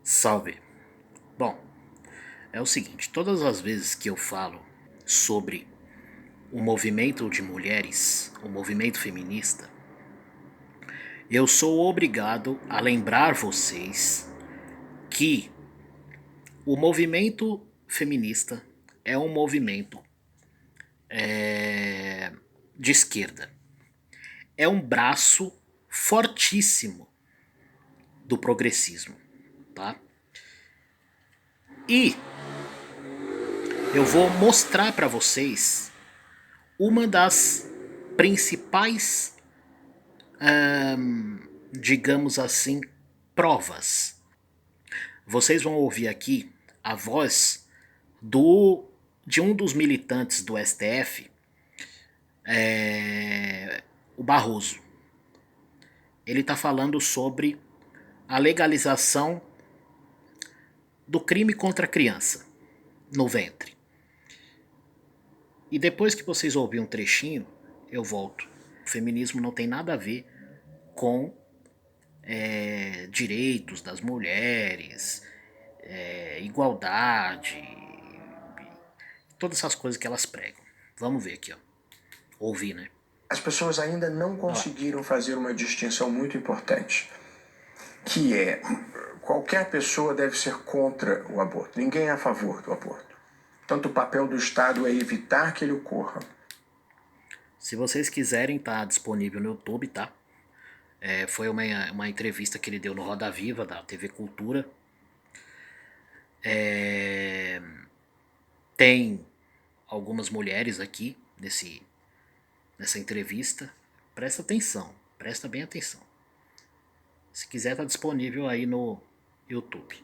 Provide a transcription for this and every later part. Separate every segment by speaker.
Speaker 1: Salve! Bom, é o seguinte, todas as vezes que eu falo sobre o movimento de mulheres, o movimento feminista, eu sou obrigado a lembrar vocês que o movimento feminista é um movimento de esquerda. É um braço fortíssimo do progressismo, tá? E eu vou mostrar para vocês uma das principais, digamos assim, provas. Vocês vão ouvir aqui a voz de um dos militantes do STF, o Barroso. Ele está falando sobre a legalização do crime contra a criança no ventre. E depois que vocês ouvirem um trechinho, eu volto. O feminismo não tem nada a ver com direitos das mulheres, igualdade, todas essas coisas que elas pregam. Vamos ver aqui, ó. Ouvir, né?
Speaker 2: As pessoas ainda não conseguiram fazer uma distinção muito importante, que é qualquer pessoa deve ser contra o aborto. Ninguém é a favor do aborto. Portanto, o papel do Estado é evitar que ele ocorra.
Speaker 1: Se vocês quiserem, tá disponível no YouTube, tá? Foi uma entrevista que ele deu no Roda Viva, da TV Cultura. Tem algumas mulheres aqui nessa entrevista. Presta bem atenção. Se quiser, tá disponível aí no YouTube.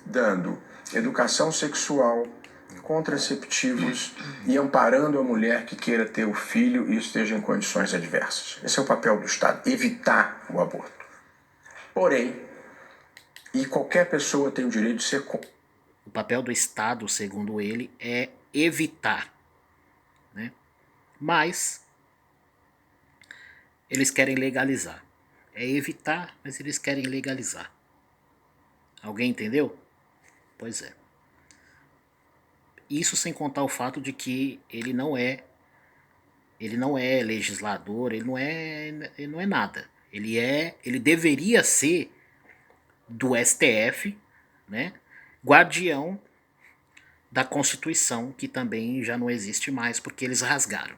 Speaker 2: Dando educação sexual, contraceptivos e amparando a mulher que queira ter o filho e esteja em condições adversas. Esse é o papel do Estado, evitar o aborto. Porém, e qualquer pessoa tem o direito de ser contra.
Speaker 1: O papel do Estado, segundo ele, é evitar, né? Mas eles querem legalizar. É evitar, mas eles querem legalizar. Alguém entendeu? Pois é. Isso sem contar o fato de que ele não é legislador, ele não é nada. Ele deveria ser do STF, né? Guardião da Constituição, que também já não existe mais porque eles rasgaram.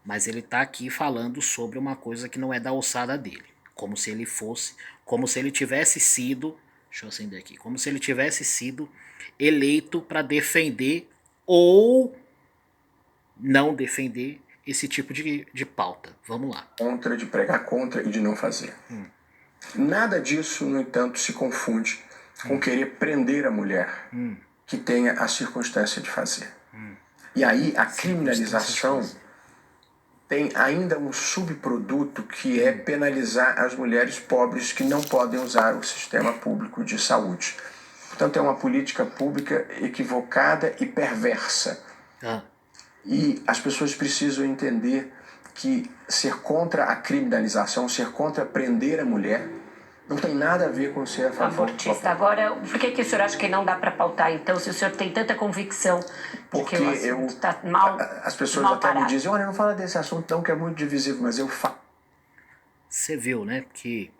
Speaker 1: Mas ele está aqui falando sobre uma coisa que não é da alçada dele, como se ele tivesse sido, deixa eu acender aqui, como se ele tivesse sido eleito para defender ou não defender esse tipo de pauta. Vamos lá.
Speaker 2: Contra, de pregar contra e de não fazer. Nada disso, no entanto, se confunde com querer prender a mulher que tenha a circunstância de fazer. E aí a criminalização tem ainda um subproduto que é penalizar as mulheres pobres que não podem usar o sistema público de saúde. Portanto, é uma política pública equivocada e perversa. E as pessoas precisam entender que ser contra a criminalização, ser contra prender a mulher, não tem nada a ver com ser a favor.
Speaker 3: Abortista. Agora, por que o senhor acha que não dá para pautar, então, se o senhor tem tanta convicção de que o assunto está mal
Speaker 2: as pessoas
Speaker 3: mal
Speaker 2: até
Speaker 3: parado.
Speaker 2: me dizem, olha, não fala desse assunto não, que é muito divisivo, mas eu falo.
Speaker 1: Você viu, né, que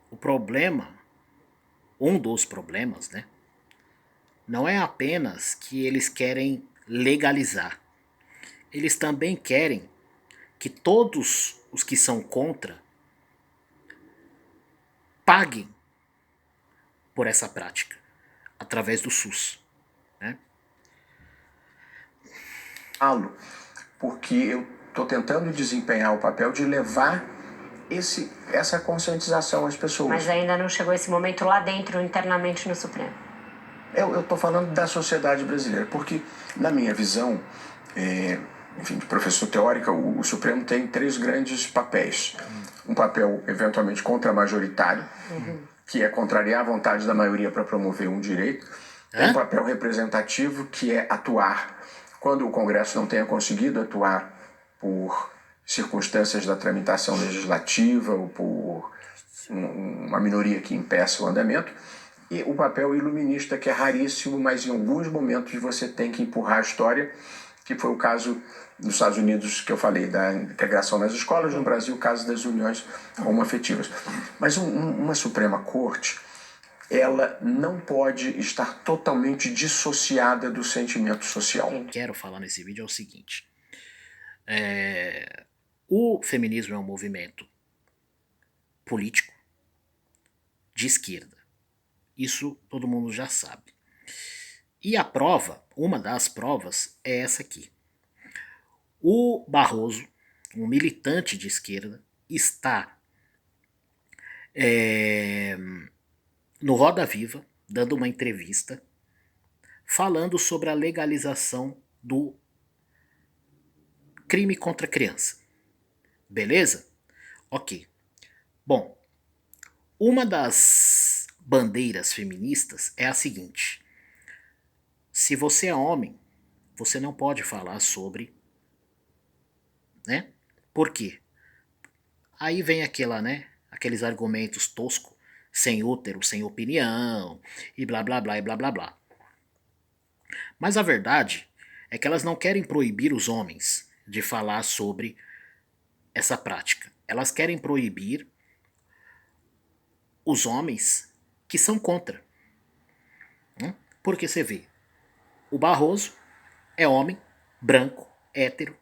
Speaker 1: o problema, um dos problemas, né, não é apenas que eles querem legalizar. Eles também querem que todos os que são contra paguem por essa prática através do SUS, né?
Speaker 2: Porque eu estou tentando desempenhar o papel de levar essa conscientização às pessoas.
Speaker 3: Mas ainda não chegou esse momento lá dentro, internamente no Supremo.
Speaker 2: Eu estou falando da sociedade brasileira, porque, na minha visão, enfim, de professor teórica, o Supremo tem três grandes papéis. Um papel, eventualmente, contra-majoritário, que é contrariar a vontade da maioria para promover um direito. Tem um papel representativo, que é atuar quando o Congresso não tenha conseguido atuar por circunstâncias da tramitação legislativa ou por uma minoria que impeça o andamento, e o papel iluminista, que é raríssimo, mas em alguns momentos você tem que empurrar a história, que foi o caso nos Estados Unidos, que eu falei, da integração nas escolas, no Brasil, o caso das uniões homoafetivas. Mas uma Suprema Corte, ela não pode estar totalmente dissociada do sentimento social.
Speaker 1: O que eu quero falar nesse vídeo é o seguinte. O feminismo é um movimento político de esquerda. Isso todo mundo já sabe. E a prova, uma das provas, é essa aqui. O Barroso, um militante de esquerda, está no Roda Viva, dando uma entrevista, falando sobre a legalização do crime contra a criança. Beleza? Ok. Bom, uma das bandeiras feministas é a seguinte: se você é homem, você não pode falar sobre, né? Por quê? Aí vem aqueles argumentos toscos, sem útero, sem opinião, e blá blá blá e blá blá blá. Mas a verdade é que elas não querem proibir os homens de falar sobre essa prática. Elas querem proibir os homens que são contra. Porque você vê, o Barroso é homem, branco, hétero,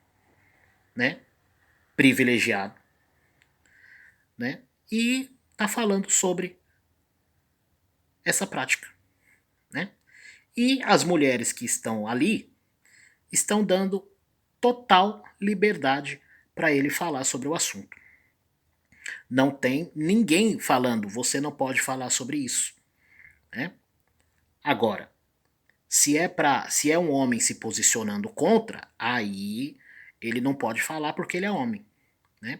Speaker 1: né? Privilegiado, né? E tá falando sobre essa prática, né? E as mulheres que estão ali estão dando total liberdade para ele falar sobre o assunto. Não tem ninguém falando, você não pode falar sobre isso, né? Agora, se é um homem se posicionando contra, aí ele não pode falar porque ele é homem, né?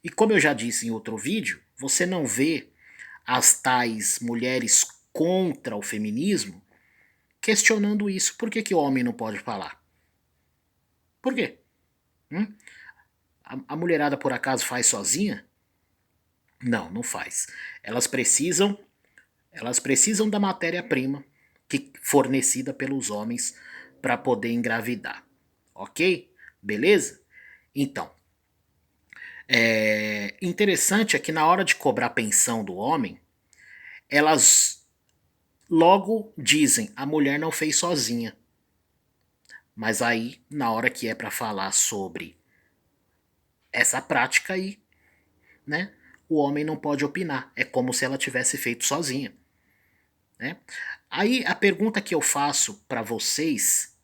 Speaker 1: E como eu já disse em outro vídeo, você não vê as tais mulheres contra o feminismo questionando isso. Por que o homem não pode falar? Por quê? A mulherada por acaso faz sozinha? Não, não faz. Elas precisam da matéria-prima fornecida pelos homens para poder engravidar. Ok? Beleza? Então, interessante é que na hora de cobrar pensão do homem, elas logo dizem, a mulher não fez sozinha. Mas aí, na hora que é para falar sobre essa prática aí, né, o homem não pode opinar. É como se ela tivesse feito sozinha, né? Aí a pergunta que eu faço para vocês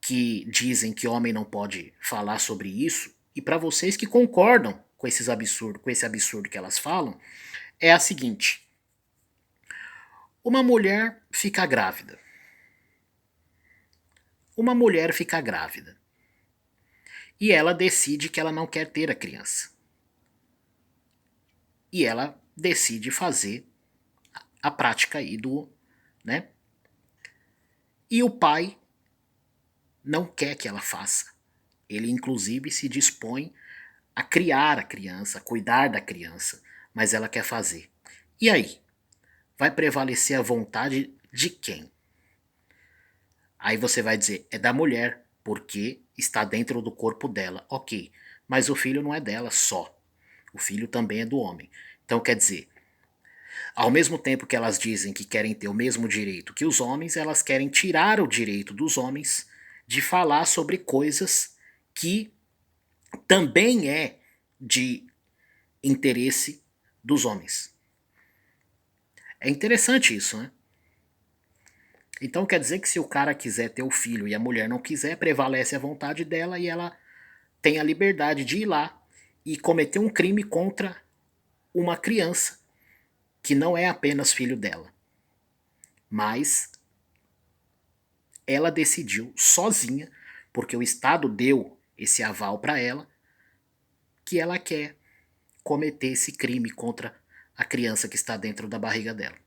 Speaker 1: que dizem que homem não pode falar sobre isso, e para vocês que concordam com esse absurdo que elas falam, é a seguinte: uma mulher fica grávida. Uma mulher fica grávida. E ela decide que ela não quer ter a criança. E ela decide fazer a prática aí né? E o pai não quer que ela faça. Ele inclusive se dispõe a criar a criança, a cuidar da criança, mas ela quer fazer. E aí? Vai prevalecer a vontade de quem? Aí você vai dizer, é da mulher, porque está dentro do corpo dela. Ok, mas o filho não é dela só. O filho também é do homem. Então quer dizer, ao mesmo tempo que elas dizem que querem ter o mesmo direito que os homens, elas querem tirar o direito dos homens de falar sobre coisas que também é de interesse dos homens. É interessante isso, né? Então quer dizer que se o cara quiser ter o filho e a mulher não quiser, prevalece a vontade dela e ela tem a liberdade de ir lá e cometer um crime contra uma criança que não é apenas filho dela, mas ela decidiu sozinha, porque o Estado deu esse aval para ela, que ela quer cometer esse crime contra a criança que está dentro da barriga dela.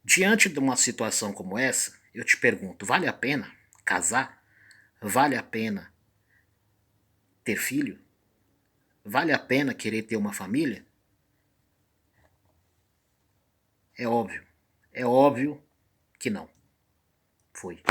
Speaker 1: Diante de uma situação como essa, eu te pergunto, vale a pena casar? Vale a pena ter filho? vale a pena querer ter uma família? É óbvio que não. Foi.